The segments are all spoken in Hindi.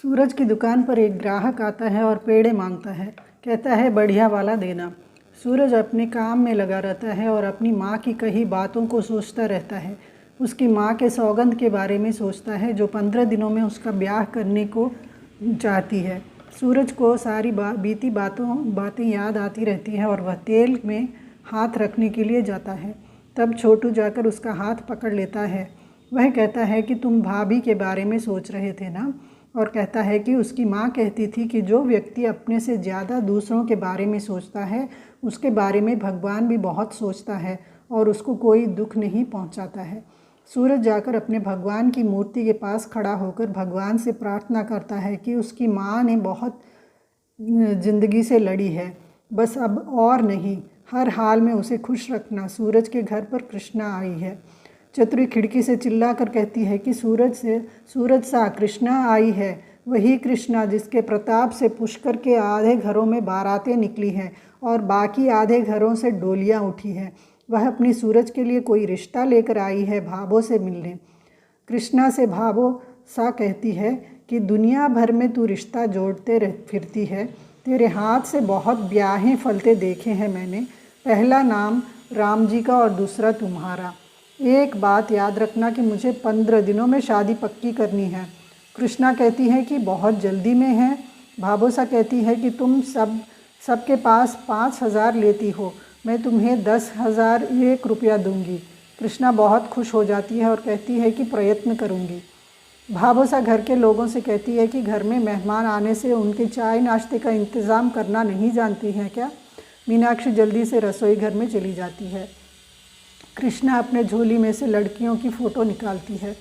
सूरज की दुकान पर एक ग्राहक आता है और पेड़े मांगता है। कहता है बढ़िया वाला देना। सूरज अपने काम में लगा रहता है और अपनी माँ की कही बातों को सोचता रहता है। उसकी माँ के सौगंध के बारे में सोचता है जो 15 दिनों में उसका ब्याह करने को चाहती है। सूरज को सारी बीती बातें याद आती रहती है और वह तेल में हाथ रखने के लिए जाता है। तब छोटू जाकर उसका हाथ पकड़ लेता है। वह कहता है कि तुम भाभी के बारे में सोच रहे थे ना, और कहता है कि उसकी माँ कहती थी कि जो व्यक्ति अपने से ज़्यादा दूसरों के बारे में सोचता है उसके बारे में भगवान भी बहुत सोचता है और उसको कोई दुख नहीं पहुँचाता है। सूरज जाकर अपने भगवान की मूर्ति के पास खड़ा होकर भगवान से प्रार्थना करता है कि उसकी माँ ने बहुत ज़िंदगी से लड़ी है, बस अब और नहीं, हर हाल में उसे खुश रखना। सूरज के घर पर कृष्णा आई है। चतुरी खिड़की से चिल्लाकर कहती है कि सूरज सा कृष्णा आई है, वही कृष्णा जिसके प्रताप से पुष्कर के आधे घरों में बारातें निकली हैं और बाकी आधे घरों से डोलियां उठी हैं। वह अपनी सूरज के लिए कोई रिश्ता लेकर आई है भाभो से मिलने। कृष्णा से भाभो सा कहती है कि दुनिया भर में तू रिश्ता जोड़ते फिरती है, तेरे हाथ से बहुत ब्याहें फलते देखे हैं मैंने। पहला नाम राम जी का और दूसरा तुम्हारा। एक बात याद रखना कि मुझे 15 दिनों में शादी पक्की करनी है। कृष्णा कहती है कि बहुत जल्दी में है। भाभोसा कहती है कि तुम सबके पास 5,000 लेती हो, मैं तुम्हें 10,000 1 रुपया दूंगी। कृष्णा बहुत खुश हो जाती है और कहती है कि प्रयत्न करूंगी। भाभोसा घर के लोगों से कहती है कि घर में मेहमान आने से उनके चाय नाश्ते का इंतज़ाम करना नहीं जानती हैं क्या। मीनाक्षी जल्दी से रसोई घर में चली जाती है। कृष्णा अपने झोली में से लड़कियों की फ़ोटो निकालती है।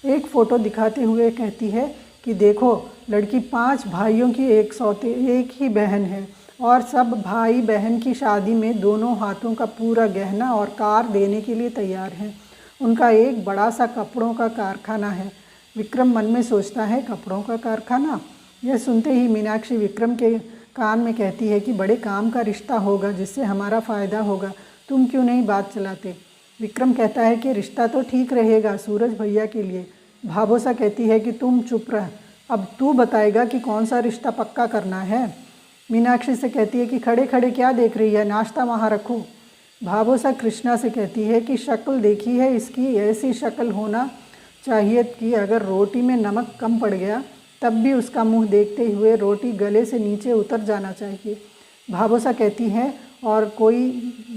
एक फ़ोटो दिखाते हुए कहती है कि देखो, लड़की 5 भाइयों की एक ही बहन है और सब भाई बहन की शादी में दोनों हाथों का पूरा गहना और कार देने के लिए तैयार हैं। उनका एक बड़ा सा कपड़ों का कारखाना है। विक्रम मन में सोचता है, कपड़ों का कारखाना। यह सुनते ही मीनाक्षी विक्रम के कान में कहती है कि बड़े काम का रिश्ता होगा जिससे हमारा फ़ायदा होगा, तुम क्यों नहीं बात चलाते। विक्रम कहता है कि रिश्ता तो ठीक रहेगा सूरज भैया के लिए। भाभोसा कहती है कि तुम चुप रह, अब तू बताएगा कि कौन सा रिश्ता पक्का करना है। मीनाक्षी से कहती है कि खड़े खड़े क्या देख रही है, नाश्ता वहाँ रखो। भाभोसा कृष्णा से कहती है कि शक्ल देखी है इसकी, ऐसी शक्ल होना चाहिए कि अगर रोटी में नमक कम पड़ गया तब भी उसका मुंह देखते हुए रोटी गले से नीचे उतर जाना चाहिए। भाभोसा कहती है और कोई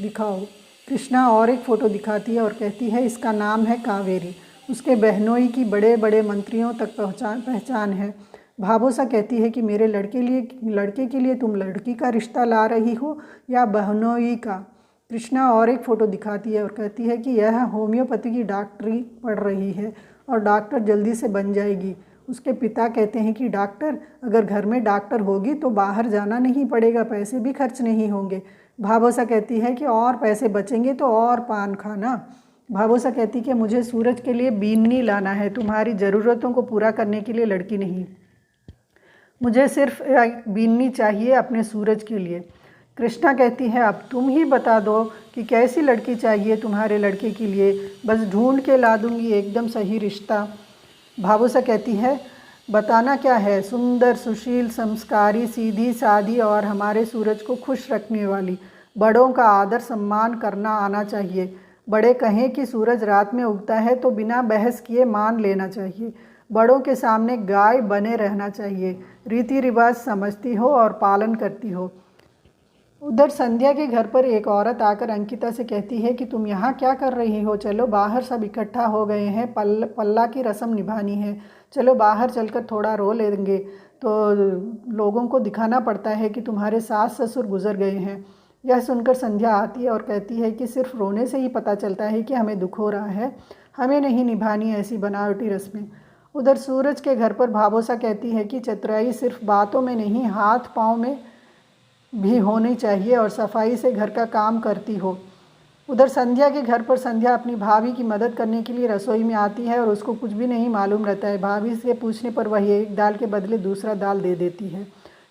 दिखाओ। कृष्णा और एक फ़ोटो दिखाती है और कहती है इसका नाम है कावेरी, उसके बहनोई की बड़े बड़े मंत्रियों तक पहचान है। भाभोसा कहती है कि मेरे लड़के के लिए तुम लड़की का रिश्ता ला रही हो या बहनोई का। कृष्णा और एक फ़ोटो दिखाती है और कहती है कि यह होम्योपैथी की डॉक्टरी पढ़ रही है और डॉक्टर जल्दी से बन जाएगी। उसके पिता कहते हैं कि डॉक्टर, अगर घर में डॉक्टर होगी तो बाहर जाना नहीं पड़ेगा, पैसे भी खर्च नहीं होंगे। भाभोसा कहती है कि और पैसे बचेंगे तो और पान खाना। भाभोसा कहती है कि मुझे सूरज के लिए बीननी लाना है, तुम्हारी ज़रूरतों को पूरा करने के लिए लड़की नहीं, मुझे सिर्फ बीननी चाहिए अपने सूरज के लिए। कृष्णा कहती है अब तुम ही बता दो कि कैसी लड़की चाहिए तुम्हारे लड़के के लिए, बस ढूंढ के ला दूंगी एकदम सही रिश्ता। भाभोसा कहती है बताना क्या है, सुंदर सुशील संस्कारी सीधी सादी और हमारे सूरज को खुश रखने वाली। बड़ों का आदर सम्मान करना आना चाहिए। बड़े कहें कि सूरज रात में उगता है तो बिना बहस किए मान लेना चाहिए। बड़ों के सामने गाय बने रहना चाहिए। रीति रिवाज समझती हो और पालन करती हो। उधर संध्या के घर पर एक औरत आकर अंकिता से कहती है कि तुम यहाँ क्या कर रही हो, चलो बाहर सब इकट्ठा हो गए हैं, पल्ला की रस्म निभानी है, चलो बाहर चलकर थोड़ा रो लेंगे। तो लोगों को दिखाना पड़ता है कि तुम्हारे सास ससुर गुजर गए हैं। यह सुनकर संध्या आती है और कहती है कि सिर्फ रोने से ही पता चलता है कि हमें दुख हो रहा है, हमें नहीं निभानी ऐसी बनावटी रस्में। उधर सूरज के घर पर भाभोसा कहती है कि चतुराई सिर्फ बातों में नहीं, हाथ पाँव में भी होनी चाहिए और सफाई से घर का काम करती हो। उधर संध्या के घर पर संध्या अपनी भाभी की मदद करने के लिए रसोई में आती है और उसको कुछ भी नहीं मालूम रहता है। भाभी से पूछने पर वह एक दाल के बदले दूसरा दाल दे देती है।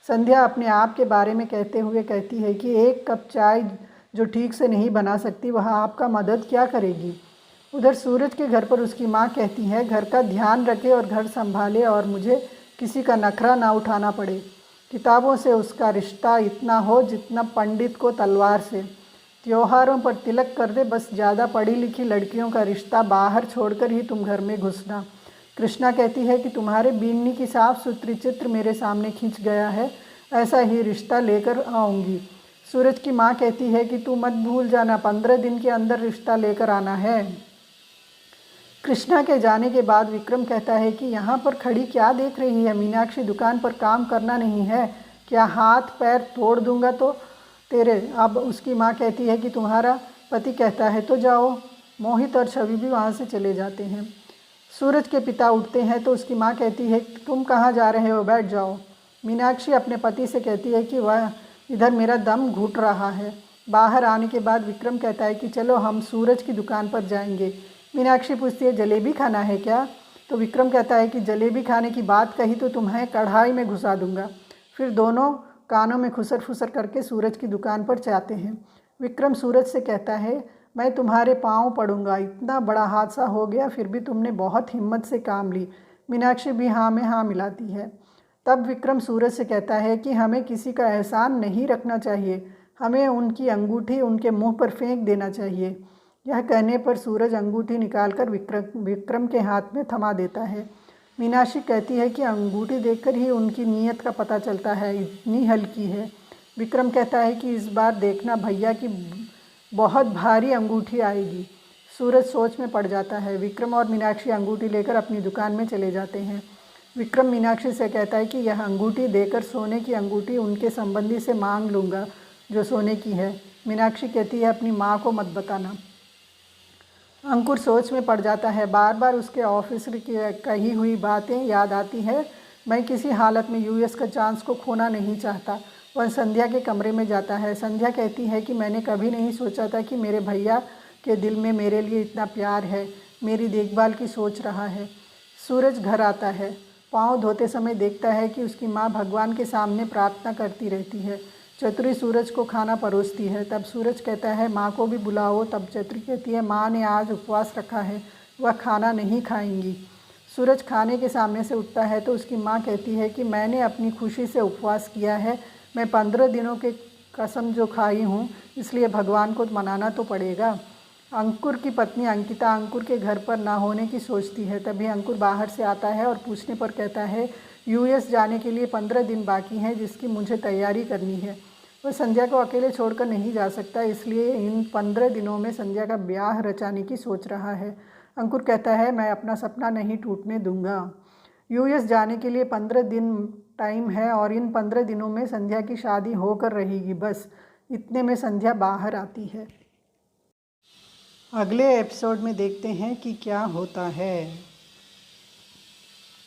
संध्या अपने आप के बारे में कहते हुए कहती है कि एक कप चाय जो ठीक से नहीं बना सकती वह आपका मदद क्या करेगी। उधर सूरज के घर पर उसकी माँ कहती है घर का ध्यान रखे और घर संभाले और मुझे किसी का नखरा ना उठाना पड़े। किताबों से उसका रिश्ता इतना हो जितना पंडित को तलवार से। त्योहारों पर तिलक कर दे, बस ज़्यादा पढ़ी लिखी लड़कियों का रिश्ता बाहर छोड़कर ही तुम घर में घुसना। कृष्णा कहती है कि तुम्हारे बीननी की साफ सुथरी चित्र मेरे सामने खींच गया है, ऐसा ही रिश्ता लेकर आऊँगी। सूरज की माँ कहती है कि तू मत भूल जाना, 15 दिन के अंदर रिश्ता लेकर आना है। कृष्णा के जाने के बाद विक्रम कहता है कि यहाँ पर खड़ी क्या देख रही है, मीनाक्षी दुकान पर काम करना नहीं है क्या? हाथ पैर तोड़ दूंगा तो तेरे। अब उसकी माँ कहती है कि तुम्हारा पति कहता है तो जाओ। मोहित और छवि भी वहाँ से चले जाते हैं। सूरज के पिता उठते हैं तो उसकी माँ कहती है तुम कहाँ जा रहे हो, बैठ जाओ। मीनाक्षी अपने पति से कहती है कि वह इधर मेरा दम घुट रहा है। बाहर आने के बाद विक्रम कहता है कि चलो हम सूरज की दुकान पर जाएंगे। मीनाक्षी पूछती है जलेबी खाना है क्या? तो विक्रम कहता है कि जलेबी खाने की बात कही तो तुम्हें कढ़ाई में घुसा दूंगा। फिर दोनों कानों में खुसर फुसर करके सूरज की दुकान पर जाते हैं। विक्रम सूरज से कहता है मैं तुम्हारे पाँव पड़ूंगा, इतना बड़ा हादसा हो गया फिर भी तुमने बहुत हिम्मत से काम ली। मीनाक्षी भी हाँ में हाँ मिलाती है। तब विक्रम सूरज से कहता है कि हमें किसी का एहसान नहीं रखना चाहिए, हमें उनकी अंगूठी उनके मुंह पर फेंक देना चाहिए। यह कहने पर सूरज अंगूठी निकालकर विक्रम के हाथ में थमा देता है। मीनाक्षी कहती है कि अंगूठी देखकर ही उनकी नीयत का पता चलता है, इतनी हल्की है। विक्रम कहता है कि इस बार देखना भैया की बहुत भारी अंगूठी आएगी। सूरज सोच में पड़ जाता है। विक्रम और मीनाक्षी अंगूठी लेकर अपनी दुकान में चले जाते हैं। विक्रम मीनाक्षी से कहता है कि यह अंगूठी देकर सोने की अंगूठी उनके संबंधी से मांग लूँगा जो सोने की है। मीनाक्षी कहती है अपनी माँ को मत बताना। अंकुर सोच में पड़ जाता है। बार बार उसके ऑफिस की कही हुई बातें याद आती है। मैं किसी हालत में यूएस का चांस को खोना नहीं चाहता। वह संध्या के कमरे में जाता है। संध्या कहती है कि मैंने कभी नहीं सोचा था कि मेरे भैया के दिल में मेरे लिए इतना प्यार है, मेरी देखभाल की सोच रहा है। सूरज घर आता है। पाँव धोते समय देखता है कि उसकी माँ भगवान के सामने प्रार्थना करती रहती है। चतुरी सूरज को खाना परोसती है। तब सूरज कहता है माँ को भी बुलाओ। तब चतुरी कहती है माँ ने आज उपवास रखा है, वह खाना नहीं खाएंगी। सूरज खाने के सामने से उठता है तो उसकी माँ कहती है कि मैंने अपनी खुशी से उपवास किया है, मैं 15 दिनों के कसम जो खाई हूँ, इसलिए भगवान को मनाना तो पड़ेगा। अंकुर की पत्नी अंकिता अंकुर के घर पर ना होने की सोचती है। तभी अंकुर बाहर से आता है और पूछने पर कहता है यूएस जाने के लिए 15 दिन बाकी हैं जिसकी मुझे तैयारी करनी है। वह संध्या को अकेले छोड़कर नहीं जा सकता, इसलिए इन 15 दिनों में संध्या का ब्याह रचाने की सोच रहा है। अंकुर कहता है मैं अपना सपना नहीं टूटने दूंगा। यूएस जाने के लिए 15 दिन टाइम है और इन 15 दिनों में संध्या की शादी होकर रहेगी। बस इतने में संध्या बाहर आती है। अगले एपिसोड में देखते हैं कि क्या होता है।